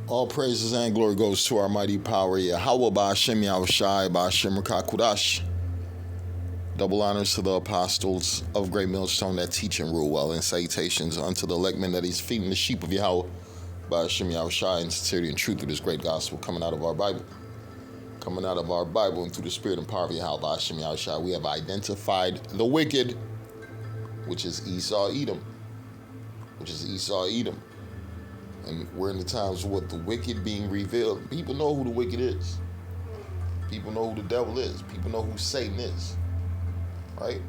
All praises and glory goes to our mighty power, Yahweh Ba'Shem Yahushai Ba'Shem Rakakudash. Double honors to the apostles of Great Millstone that teach and rule well, and salutations unto the elect men that he's feeding the sheep of Yahweh Ba'Shem Yahushai in sincerity and truth of this great gospel coming out of our Bible. Coming out of our Bible and through the spirit and power of Yahweh Ba'Shem Yahushai, we have identified the wicked, which is Esau Edom. And we're in the times with the wicked being revealed. People know who the wicked is. People know who the devil is. People know who Satan is. Right?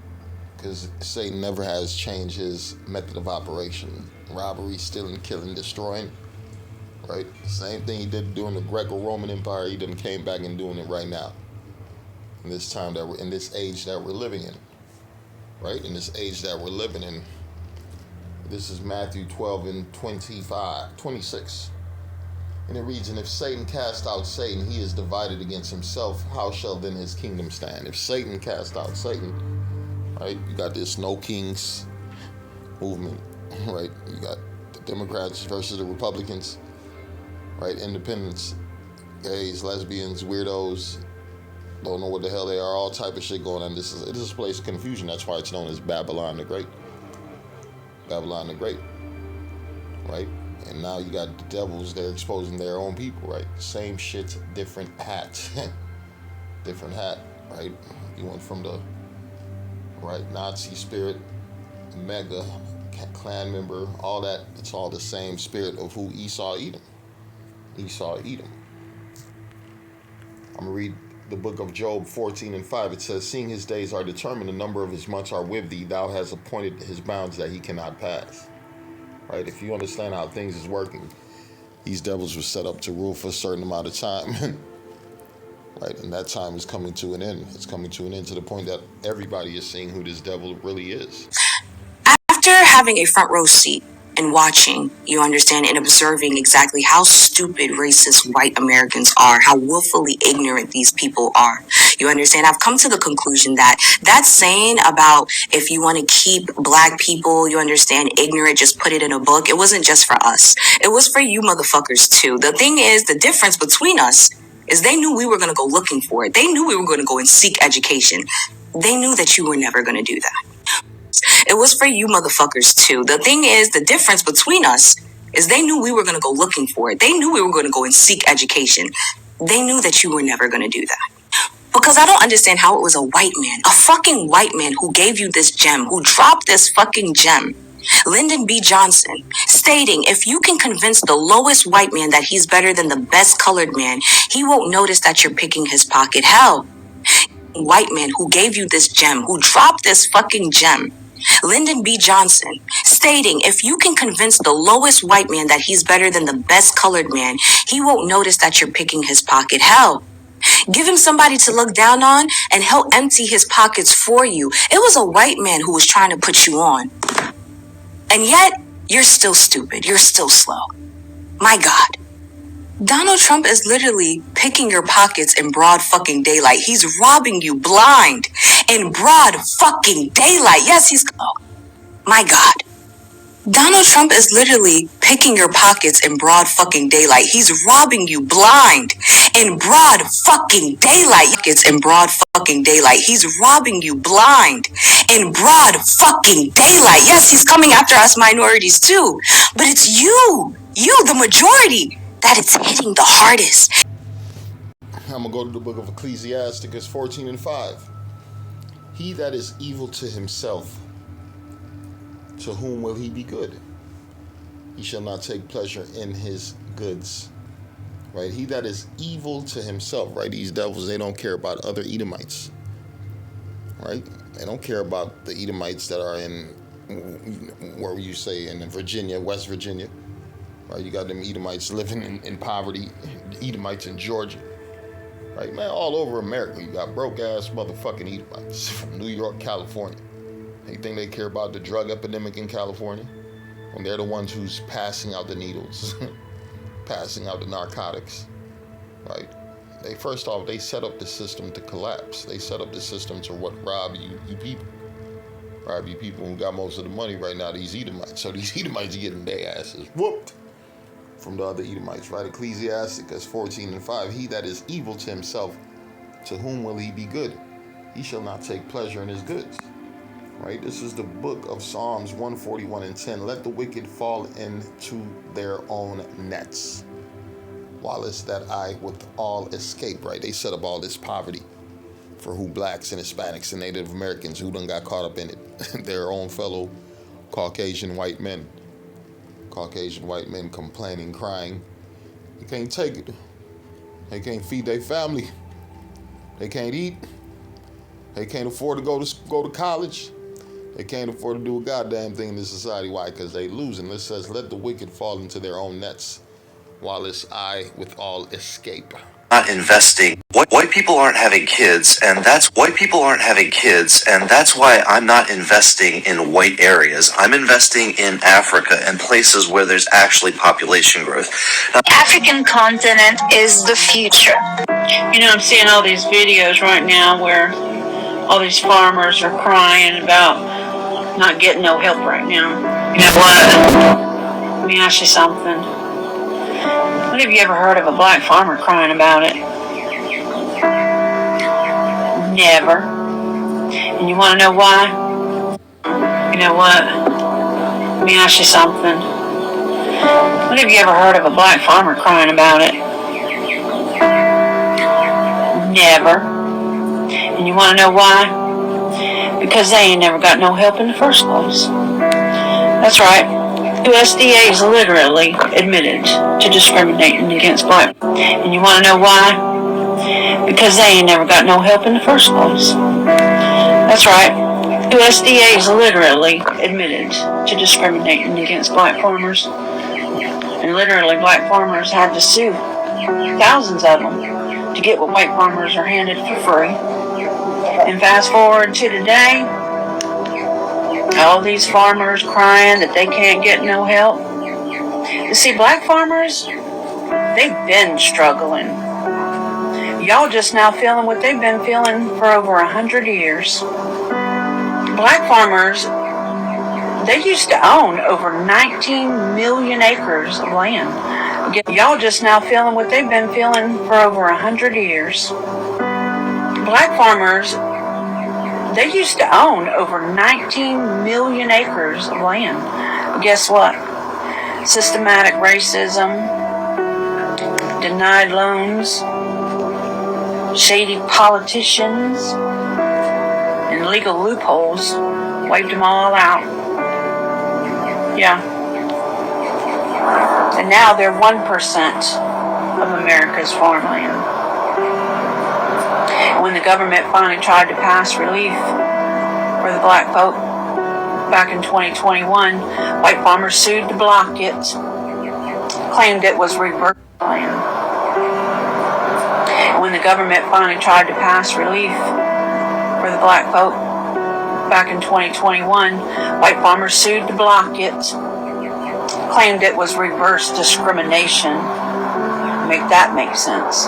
Because Satan never has changed his method of operation. Robbery, stealing, killing, destroying. Right? Same thing he did during the Greco-Roman Empire. He done came back and doing it right now. In this time that we're in, this age that we're living in. Right? In this age that we're living in. This is Matthew 12 and 26. And it reads, and if Satan cast out Satan, he is divided against himself. How shall then his kingdom stand? If Satan cast out Satan, right? You got this no kings movement, right? You got the Democrats versus the Republicans, right? Independents, gays, lesbians, weirdos, don't know what the hell they are, all type of shit going on. This is a place of confusion. That's why it's known as Babylon the Great. Babylon the Great, right? And now you got the devils, they're exposing their own people, right? Same shit, different hat. Different hat, right? You went from the, right, Nazi spirit, mega, clan member, all that. It's all the same spirit of who Esau Edom. I'm going to read the book of Job 14 and 5. It says, seeing his days are determined, the number of his months are with thee. Thou hast appointed his bounds that he cannot pass. Right? If you understand how things is working, these devils were set up to rule for a certain amount of time. Right? And that time is coming to an end. It's coming to an end to the point that everybody is seeing who this devil really is. After having a front row seat and watching, you understand, and observing exactly how stupid racist white Americans are, how willfully ignorant these people are. You understand? I've come to the conclusion that saying about if you want to keep black people, you understand, ignorant, just put it in a book. It wasn't just for us. It was for you motherfuckers too. The thing is, the difference between us is they knew we were going to go looking for it. They knew we were going to go and seek education. They knew that you were never going to do that. It was for you motherfuckers too. The thing is, the difference between us is they knew we were going to go looking for it. They knew we were going to go and seek education. They knew that you were never going to do that. Because I don't understand how it was a white man, a fucking white man who gave you this gem, who dropped this fucking gem, Lyndon B. Johnson, stating if you can convince the lowest white man that he's better than the best colored man, he won't notice that you're picking his pocket. Hell, white man who gave you this gem, who dropped this fucking gem, Lyndon B. Johnson, stating if you can convince the lowest white man that he's better than the best colored man, he won't notice that you're picking his pocket. Hell, give him somebody to look down on and he'll empty his pockets for you. It was a white man who was trying to put you on. And yet, you're still stupid. You're still slow. My God. Donald Trump is literally picking your pockets in broad fucking daylight. He's robbing you blind in broad fucking daylight. Yes, he's... Oh, my God. Donald Trump is literally picking your pockets in broad fucking daylight. He's robbing you blind in broad fucking daylight. It's in broad fucking daylight. He's robbing you blind in broad fucking daylight. Yes, he's coming after us minorities too. But it's you, the majority, that it's hitting the hardest. I'm going to go to the book of Ecclesiasticus 14 and 5. He that is evil to himself, to whom will he be good? He shall not take pleasure in his goods. Right? He that is evil to himself, right? These devils, they don't care about other Edomites. Right? They don't care about the Edomites that are in, where you say, in Virginia, West Virginia. Right? You got them Edomites living in poverty, Edomites in Georgia. Right, man, all over America, you got broke-ass motherfucking Edomites from New York, California. They think they care about the drug epidemic in California when they're the ones who's passing out the needles, passing out the narcotics, right? First off, they set up the system to collapse. They set up the system to rob you people. Rob you people who got most of the money right now, these Edomites. So these Edomites are getting their asses whooped from the other Edomites, right? Ecclesiasticus 14:5. He that is evil to himself, to whom will he be good? He shall not take pleasure in his goods. Right? This is the book of Psalms 141:10. Let the wicked fall into their own nets, while it's that I with all escape, right? They set up all this poverty for who blacks and Hispanics and Native Americans who done got caught up in it. Their own fellow Caucasian white men. Caucasian white men complaining, crying. They can't take it. They can't feed their family. They can't eat. They can't afford to go to college. They can't afford to do a goddamn thing in this society. Why? Because they losing. It says, let the wicked fall into their own nets, while it's I with all escape. Not investing. White people aren't having kids, and that's why I'm not investing in white areas. I'm investing in Africa and places where there's actually population growth. Now, African continent is the future. You know, I'm seeing all these videos right now where all these farmers are crying about not getting no help right now. You know what? Let me ask you something. When have you ever heard of a black farmer crying about it? Never. And you want to know why? You know what? Let me ask you something. When have you ever heard of a black farmer crying about it? Never. And you want to know why? Because they ain't never got no help in the first place. That's right. USDA is literally admitted to discriminating against black. And you want to know why? Because they ain't never got no help in the first place. That's right. USDA is literally admitted to discriminating against black farmers. And literally black farmers had to sue, thousands of them, to get what white farmers are handed for free. And fast forward to today, all these farmers crying that they can't get no help. You see, black farmers, they've been struggling. Y'all just now feeling what they've been feeling for over 100 years. Black farmers, they used to own over 19 million acres of land. Y'all just now feeling what they've been feeling for over 100 years. Black farmers, they used to own over 19 million acres of land. But guess what? Systematic racism, denied loans, shady politicians, and legal loopholes wiped them all out. Yeah. And now they're 1% of America's farmland. When the government finally tried to pass relief for the black folk back in 2021, white farmers sued to block it, claimed it was reverse land. When the government finally tried to pass relief for the black folk back in 2021, white farmers sued to block it, claimed it was reverse discrimination. Make that make sense.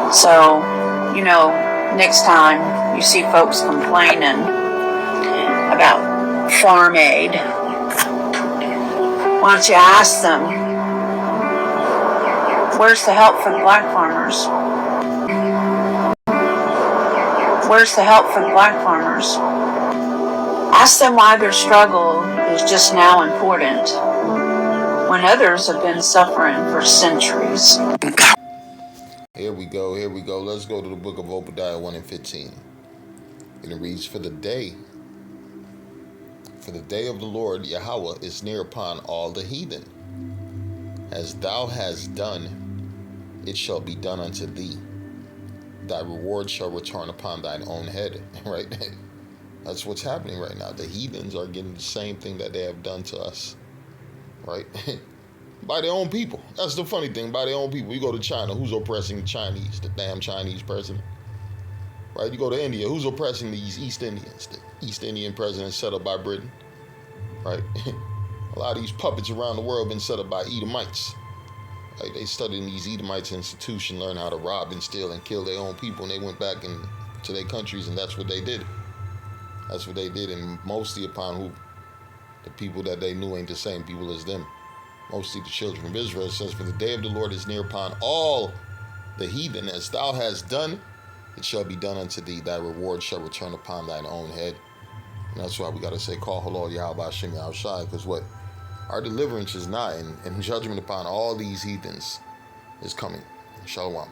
So, you know, next time you see folks complaining about farm aid, why don't you ask them, where's the help for the black farmers? Where's the help for the black farmers? Ask them why their struggle is just now important when others have been suffering for centuries. Here we go. Let's go to the book of Obadiah 1:15. And it reads, For the day of the Lord Yahweh is near upon all the heathen. As thou hast done, it shall be done unto thee. Thy reward shall return upon thine own head. Right? That's what's happening right now. The heathens are getting the same thing that they have done to us. Right? By their own people. That's the funny thing. By their own people. You go to China, who's oppressing the Chinese? The damn Chinese president. Right? You go to India, who's oppressing these East Indians? The East Indian president set up by Britain. Right? A lot of these puppets around the world have been set up by Edomites. Right? They studied in these Edomites institutions, learned how to rob and steal and kill their own people, and they went back to their countries, and that's what they did. That's what they did, and mostly upon who? The people that they knew ain't the same people as them. Mostly the children of Israel. It says, for the day of the Lord is near upon all the heathen. As thou hast done, it shall be done unto thee. Thy reward shall return upon thine own head. And that's why we got to say, call halal Yahweh Hashem Yahushai, because what? Our deliverance is nigh, and judgment upon all these heathens is coming. Shalom.